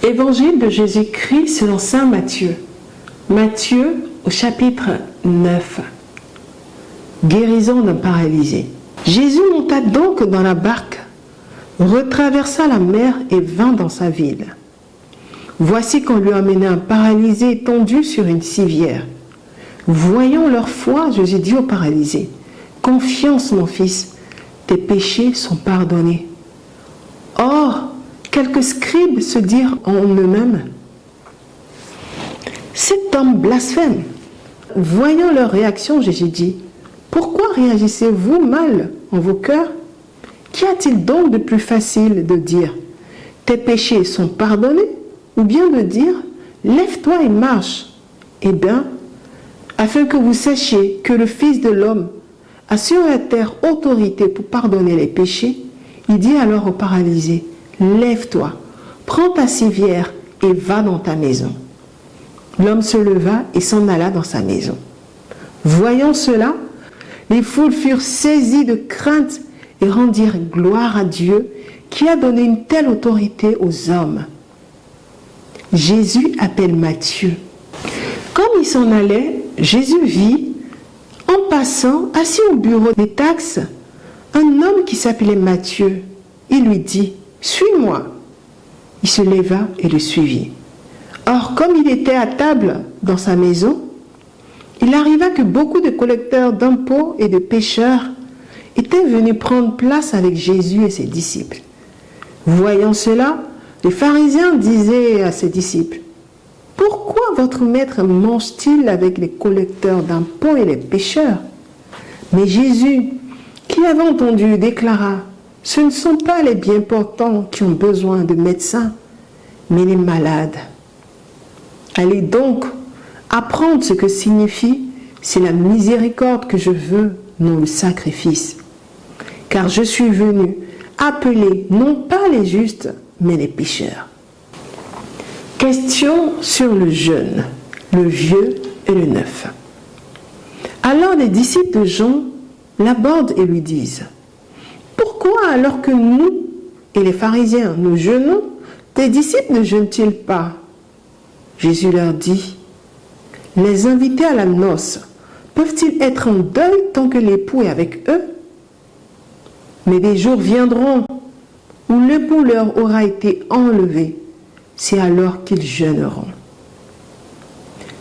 Évangile de Jésus-Christ selon saint Matthieu. Matthieu au chapitre 9. Guérison d'un paralysé. Jésus monta donc dans la barque, retraversa la mer et vint dans sa ville. Voici qu'on lui amenait un paralysé étendu sur une civière. Voyant leur foi, Jésus dit au paralysé, « Confiance, mon fils, tes péchés sont pardonnés. » Or, quelques scribes se dirent en eux-mêmes, « Cet homme blasphème. » Voyant leur réaction, Jésus dit, « Pourquoi réagissez-vous mal en vos cœurs? Qu'y a-t-il donc de plus facile de dire, « Tes péchés sont pardonnés » ou bien de dire, « Lève-toi et marche » ? Eh bien, afin que vous sachiez que le Fils de l'homme a sur la terre autorité pour pardonner les péchés, il dit alors au paralysé, « Lève-toi, prends ta civière et va dans ta maison. » L'homme se leva et s'en alla dans sa maison. Voyant cela, les foules furent saisies de crainte et rendirent gloire à Dieu qui a donné une telle autorité aux hommes. Jésus appelle Matthieu. Comme il s'en allait, Jésus vit, en passant, assis au bureau des taxes, un homme qui s'appelait Matthieu. Il lui dit, « Suis-moi » Il se leva et le suivit. Or, comme il était à table dans sa maison, il arriva que beaucoup de collecteurs d'impôts et de pécheurs étaient venus prendre place avec Jésus et ses disciples. Voyant cela, les pharisiens disaient à ses disciples, « Pourquoi votre maître mange-t-il avec les collecteurs d'impôts et les pécheurs ?» Mais Jésus, qui avait entendu, déclara, « Ce ne sont pas les bien portants qui ont besoin de médecins, mais les malades. Allez donc apprendre ce que signifie « C'est la miséricorde que je veux, non le sacrifice. » Car je suis venu appeler non pas les justes, mais les pécheurs. Question sur le jeûne, le vieux et le neuf. Alors les disciples de Jean l'abordent et lui disent, « Pourquoi alors que nous et les pharisiens nous jeûnons, tes disciples ne jeûnent-ils pas ?» Jésus leur dit, « Les invités à la noce peuvent-ils être en deuil tant que l'époux est avec eux? Mais des jours viendront où l'époux leur aura été enlevé, c'est alors qu'ils jeûneront.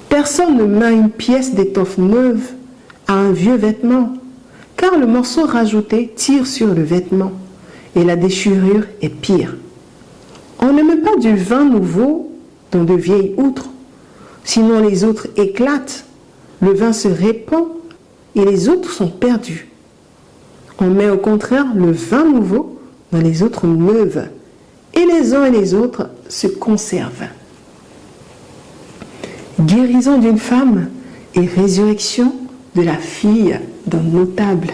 Personne ne met une pièce d'étoffe neuve à un vieux vêtement, car le morceau rajouté tire sur le vêtement, et la déchirure est pire. On ne met pas du vin nouveau dans de vieilles outres, sinon les outres éclatent, le vin se répand, et les outres sont perdues. On met au contraire le vin nouveau dans les outres neuves, et les uns et les autres se conservent. Guérison d'une femme et résurrection de la fille d'un notable.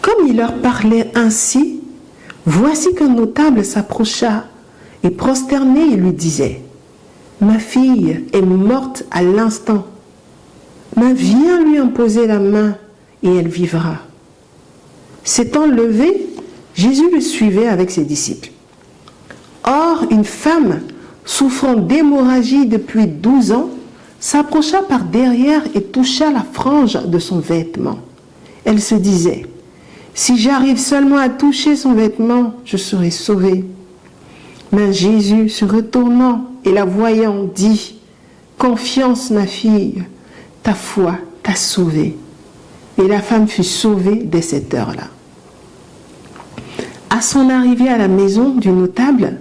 Comme il leur parlait ainsi, voici qu'un notable s'approcha et prosterné, il lui disait, « Ma fille est morte à l'instant, mais viens lui imposer la main et elle vivra. » S'étant levé, Jésus le suivait avec ses disciples. Or, une femme souffrant d'hémorragie depuis 12 ans s'approcha par derrière et toucha la frange de son vêtement. Elle se disait, « Si j'arrive seulement à toucher son vêtement, je serai sauvée. » Mais Jésus, se retournant et la voyant, dit, « Confiance, ma fille, ta foi t'a sauvée. » Et la femme fut sauvée dès cette heure-là. À son arrivée à la maison du notable,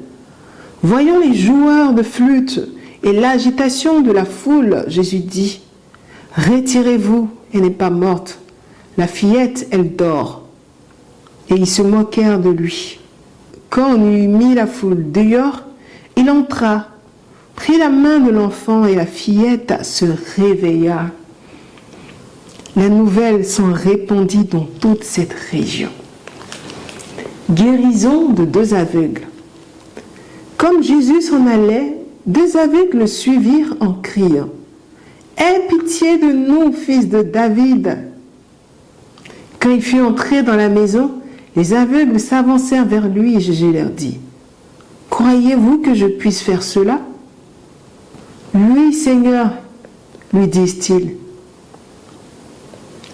voyant les joueurs de flûte et l'agitation de la foule, Jésus dit, « Retirez-vous, elle n'est pas morte. La fillette, elle dort. » Et ils se moquèrent de lui. Quand on eut mis la foule dehors, il entra, prit la main de l'enfant et la fillette se réveilla. La nouvelle s'en répandit dans toute cette région. Guérison de 2 aveugles. Comme Jésus s'en allait, 2 aveugles le suivirent en criant, « Aie pitié de nous, fils de David !» Quand il fut entré dans la maison, les aveugles s'avancèrent vers lui et Jésus leur dit, « croyez-vous que je puisse faire cela? Oui, Seigneur, lui disent-ils.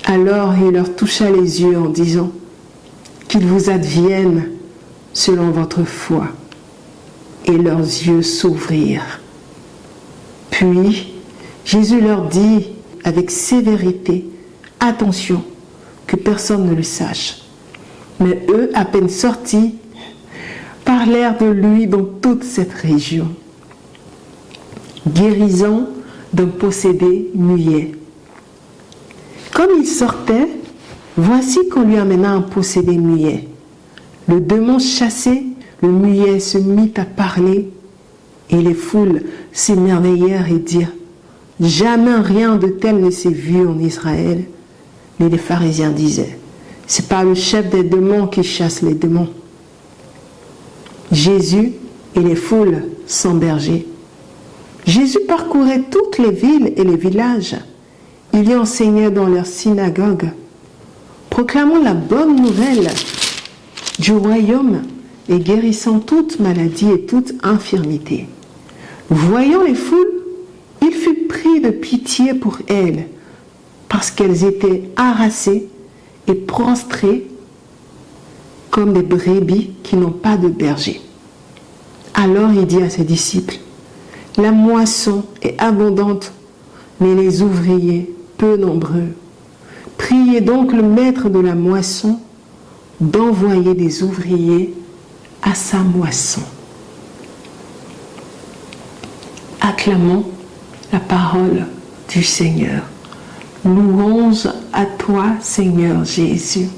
Alors il leur toucha les yeux en disant, qu'il vous advienne selon votre foi. Et leurs yeux s'ouvrirent. Puis Jésus leur dit avec sévérité, attention, que personne ne le sache. Mais eux, à peine sortis, parlèrent de lui dans toute cette région, guérissant d'un possédé muet. Comme il sortait, voici qu'on lui amena un possédé muet. Le démon chassé, le muet se mit à parler, et les foules s'émerveillèrent et dirent, jamais rien de tel ne s'est vu en Israël. Mais les pharisiens disaient, c'est pas le chef des démons qui chasse les démons. Jésus et les foules sans berger. Jésus parcourait toutes les villes et les villages. Il y enseignait dans leurs synagogues, proclamant la bonne nouvelle du royaume et guérissant toute maladie et toute infirmité. Voyant les foules, il fut pris de pitié pour elles, parce qu'elles étaient harassées et prostrées comme des brebis qui n'ont pas de berger. Alors il dit à ses disciples, la moisson est abondante, mais les ouvriers peu nombreux. Priez donc le maître de la moisson d'envoyer des ouvriers à sa moisson. Acclamons la parole du Seigneur. Louange à toi, Seigneur Jésus.